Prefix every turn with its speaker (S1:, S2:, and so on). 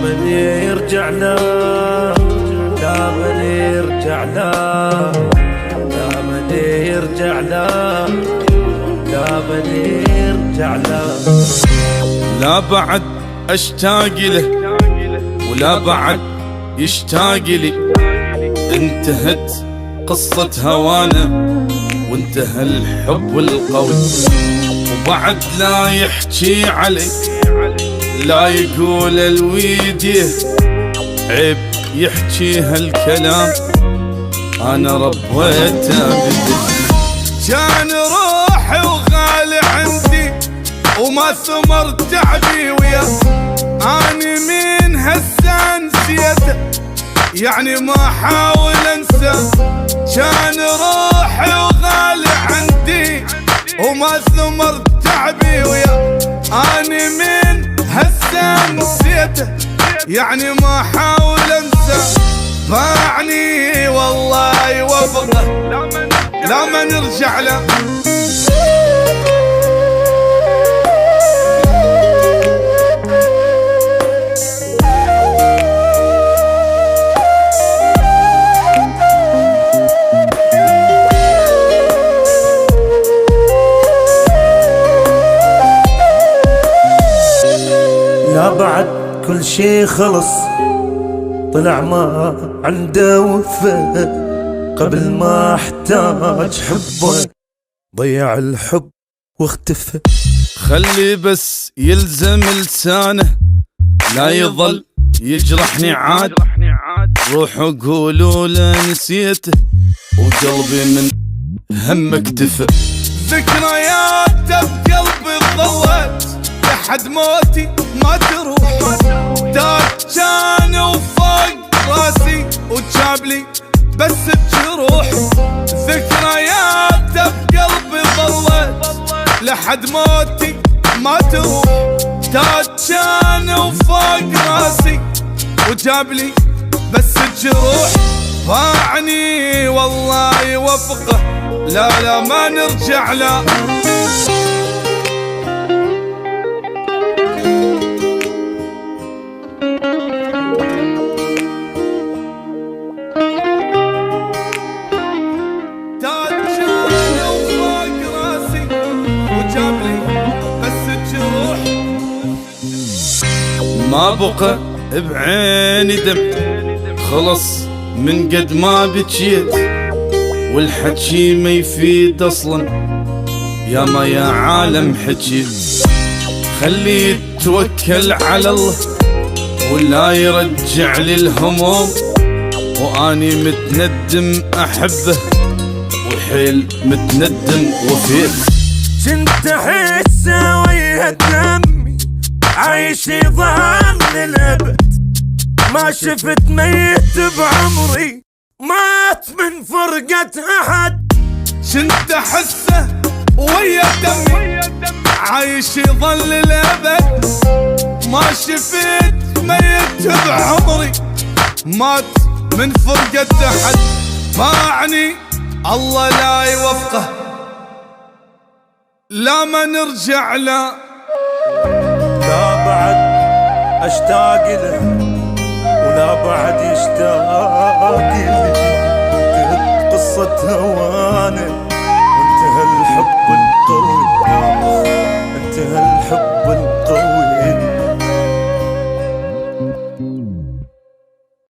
S1: من يرجع له، لا من يرجع له، لا من يرجع له، لا من يرجع له.
S2: لا بعد اشتاق له ولا بعد يشتاق لي، انتهت قصة هوانا وانتهى الحب القوي، وبعد لا يحكي علي لا يقول الويديه، عيب يحكي هالكلام انا ربيته بدي. كان روحي وغالي عندي وما ثمر تعبي وياه، اني من هسه نسيته يعني ما حاول انسى. كان روحي وغالي عندي وما ثمر تعبي وياه، اني من هسه نسيته يعني ما حاول انسى. باعني والله يوفقه لا ما نرجع له.
S1: لا بعد كل شي خلص، طلع ما عنده وفا، قبل ما احتاج حبه ضيع الحب واختفى.
S2: خلي بس يلزم لسانه لا يظل يجرحني عاد، روحوا قولوا له نسيته وقلبي من هم اكتفى. ذكرياته بقلبي ضوت لحد موتي ما تروح، تاج كان وفوق راسي وجاب لي بس بجروح. ذكرياته بقلبي ضوت لحد موتي ما تروح، تاج كان وفوق راسي وجاب لي بس بجروح. باعني والله يوفقه لا ما نرجع له. ما بقى بعيني دم خلص من قد ما بكيت، والحكي ما يفيد اصلا يا ما يا عالم حكيت. خلي يتوكل على الله ولا يرجع لي الهموم، واني متندم احبه وحيل متندم وفيت.
S1: كنت احس ويا دمي عايش يظل الابد، ما شفت ميت بعمري مات من فرقة احد.
S2: كنت احسه ويا دمي عايش يظل الابد، ما شفت ميت بعمري مات من فرقة احد. باعني الله لا يوفقه لا ما نرجع له.
S1: لا بعد اشتاق له ولا بعد يشتاق لي، انتهت قصة هوانا وانتهى الحب القوي، انتهى الحب القوي.